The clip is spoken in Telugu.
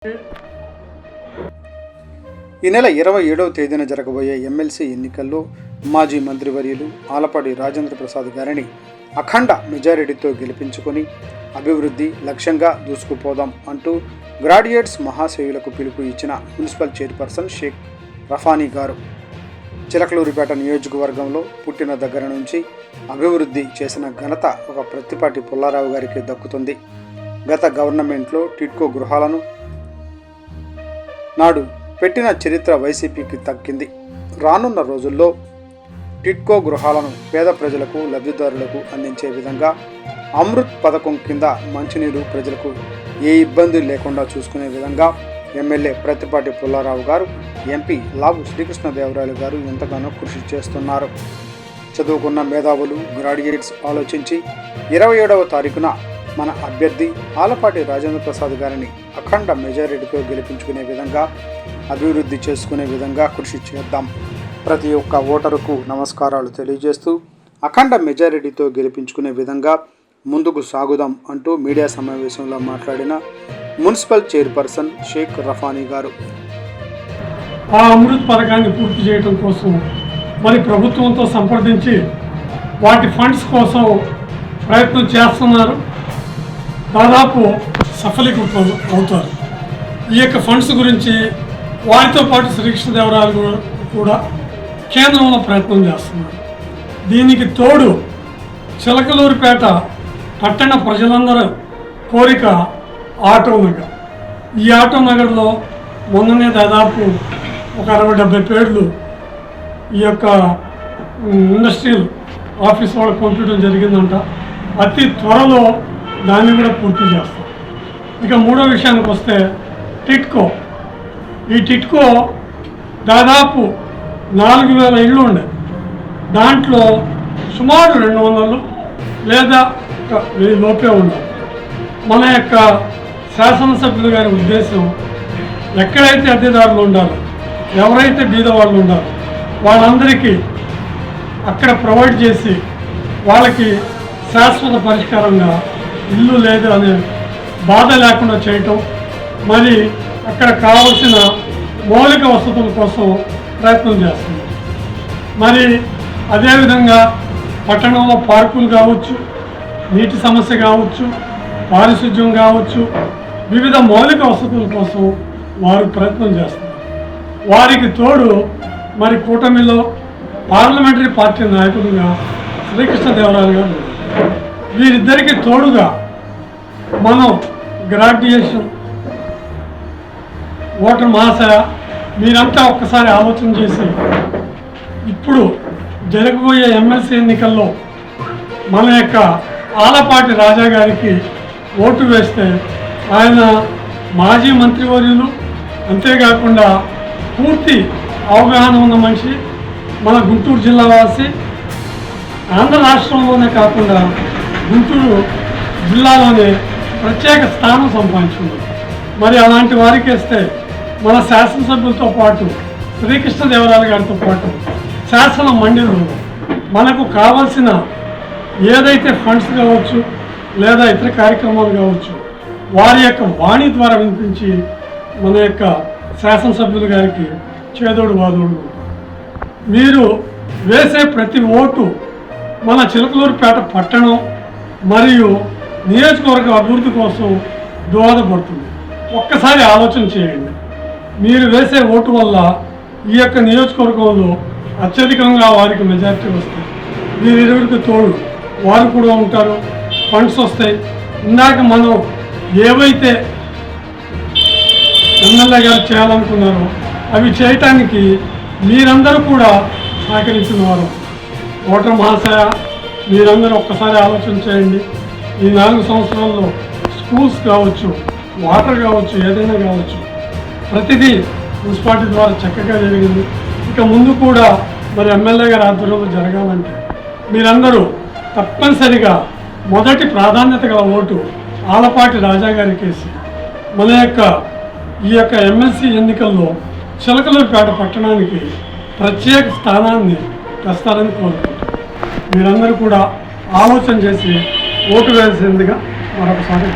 ఈ నెల 27వ తేదీన జరగబోయే ఎమ్మెల్సీ ఎన్నికల్లో మాజీ మంత్రివర్యులు ఆలపాటి రాజేంద్ర ప్రసాద్ గారిని అఖండ మెజారిటీతో గెలిపించుకొని అభివృద్ధి లక్ష్యంగా దూసుకుపోదాం అంటూ గ్రాడ్యుయేట్స్ మహాశయులకు పిలుపు ఇచ్చిన మున్సిపల్ చైర్పర్సన్ షేక్ రఫానీ గారు చిలకలూరిపేట నియోజకవర్గంలో పుట్టిన దగ్గర నుంచి అభివృద్ధి చేసిన ఘనత ఒక ప్రత్తిపాటి పుల్లారావు గారికి దక్కుతుంది. గత గవర్నమెంట్లో టిడ్కో గృహాలను నాడు పెట్టిన చరిత్ర వైసీపీకి తగ్గింది. రానున్న రోజుల్లో టిడ్కో గృహాలను పేద ప్రజలకు లబ్ధిదారులకు అందించే విధంగా అమృత్ పథకం కింద మంచినీరు ప్రజలకు ఏ ఇబ్బంది లేకుండా చూసుకునే విధంగా ఎమ్మెల్యే ప్రత్తిపాటి పుల్లారావు గారు, ఎంపీ లావు శ్రీకృష్ణదేవరాయలు గారు ఎంతగానో కృషి చేస్తున్నారు. చదువుకున్న మేధావులు గ్రాడ్యుయేట్స్ ఆలోచించి 27వ తారీఖున మన అభ్యర్థి ఆలపాటి రాజేంద్ర ప్రసాద్ గారిని అఖండ మెజారిటీతో గెలిపించుకునే విధంగా అభివృద్ధి చేసుకునే విధంగా కృషి చేద్దాం. ప్రతి ఒక్క ఓటరుకు నమస్కారాలు తెలియజేస్తూ అఖండ మెజారిటీతో గెలిపించుకునే విధంగా ముందుకు సాగుదాం అంటూ మీడియా సమావేశంలో మాట్లాడిన మున్సిపల్ చైర్పర్సన్ షేక్ రఫానీ గారు, ఆ అమృత్ పథకాన్ని పూర్తి చేయడం కోసం మరి ప్రభుత్వంతో సంప్రదించి వాటి ఫండ్స్ కోసం ప్రయత్నం చేస్తున్నారు. దాదాపు సఫలీకృతం అవుతారు. ఈ యొక్క ఫండ్స్ గురించి వారితో పాటు శ్రీకృష్ణదేవరాయలు కూడా కేంద్రంలో ప్రయత్నం చేస్తున్నారు. దీనికి తోడు చిలకలూరిపేట పట్టణ ప్రజలందరూ కోరిక ఆటో నగర్. ఈ ఆటో నగర్లో మొన్ననే దాదాపు ఒక 60-70 పేర్లు ఈ యొక్క ఇండస్ట్రియల్ ఆఫీస్ వాళ్ళకి పంపించడం జరిగిందంట. అతి త్వరలో దాన్ని కూడా పూర్తి చేస్తాం. ఇక మూడో విషయానికి వస్తే టిడ్కో. ఈ టిడ్కో దాదాపు 4000 ఇళ్ళు ఉండే, దాంట్లో సుమారు 200 లేదా 1000 లోపే ఉండాలి. మన యొక్క శాసనసభ్యులు గారి ఉద్దేశం ఎక్కడైతే అద్దెదారులు ఉండాలో, ఎవరైతే బీదవాళ్ళు ఉండాలో వాళ్ళందరికీ అక్కడ ప్రొవైడ్ చేసి వాళ్ళకి శాశ్వత పరిష్కారంగా ఇల్లు లేదు అనే బాధ లేకుండా చేయటం, మరి అక్కడ కావలసిన మౌలిక వసతుల కోసం ప్రయత్నం చేస్తుంది. మరి అదేవిధంగా పట్టణంలో పార్కులు కావచ్చు, నీటి సమస్య కావచ్చు, పారిశుద్ధ్యం కావచ్చు, వివిధ మౌలిక వసతుల కోసం వారు ప్రయత్నం చేస్తున్నారు. వారికి తోడు మరి కూటమిలో పార్లమెంటరీ పార్టీ నాయకులుగా శ్రీకృష్ణదేవరాయలు గారు. వీరిద్దరికీ తోడుగా మనం గ్రాడ్యుయేషన్ ఓటర్ మహాశయ మీరంతా ఒక్కసారి ఆలోచన చేసి ఇప్పుడు జరగబోయే ఎమ్మెల్సీ ఎన్నికల్లో మన యొక్క ఆలపాటి రాజా గారికి ఓటు వేస్తే ఆయన మాజీ మంత్రివర్యులు, అంతేకాకుండా పూర్తి అవగాహన ఉన్న మనిషి, మన గుంటూరు జిల్లా వాసి, ఆంధ్ర రాష్ట్రంలోనే కాకుండా గుంటూరు జిల్లాలోనే ప్రత్యేక స్థానం సంపాదించుకున్నారు. మరి అలాంటి వారికి వేస్తే మన శాసనసభ్యులతో పాటు శ్రీకృష్ణదేవరాయలు గారితో పాటు శాసన మండలిలో మనకు కావాల్సిన ఏదైతే ఫండ్స్ కావచ్చు లేదా ఇతర కార్యక్రమాలు కావచ్చు వారి యొక్క వాణి ద్వారా వినిపించి మన యొక్క శాసనసభ్యులు గారికి చేదోడు వాదోడు. మీరు వేసే ప్రతి ఓటు మన చిలకలూరిపేట పట్టణం మరియు నియోజకవర్గ అభివృద్ధి కోసం దోహదపడుతుంది. ఒక్కసారి ఆలోచన చేయండి. మీరు వేసే ఓటు వల్ల ఈ యొక్క నియోజకవర్గంలో అత్యధికంగా వారికి మెజారిటీ వస్తాయి. వీరిరువురికి తోడు వారు కూడా ఉంటారు, ఫండ్స్ వస్తాయి. ఇందాక మనం ఏవైతే ఎమ్మెల్యే గారు చేయాలనుకున్నారో అవి చేయటానికి మీరందరూ కూడా సహకరించినవారు. ఓటర్ మహాశయ మీరందరూ ఒక్కసారి ఆలోచన చేయండి. ఈ 4 సంవత్సరాల్లో స్కూల్స్ కావచ్చు, వాటర్ కావచ్చు, ఏదైనా కావచ్చు, ప్రతిదీ మున్సిపాలిటీ ద్వారా చక్కగా జరిగింది. ఇక ముందు కూడా మరి ఎమ్మెల్యే గారి ఆధ్వర్యంలో జరగాలంటే మీరందరూ తప్పనిసరిగా మొదటి ప్రాధాన్యత గల ఓటు ఆలపాటి రాజా గారికి వేసి మన యొక్క ఈ యొక్క ఎమ్మెల్సీ ఎన్నికల్లో చిలకలూరిపేట పట్టణానికి ప్రత్యేక స్థానాన్ని తెస్తారని కోరుకుంటున్నాను. మీరందరూ కూడా ఆలోచన చేసి ఓటు వేసేందుగా మరొకసారి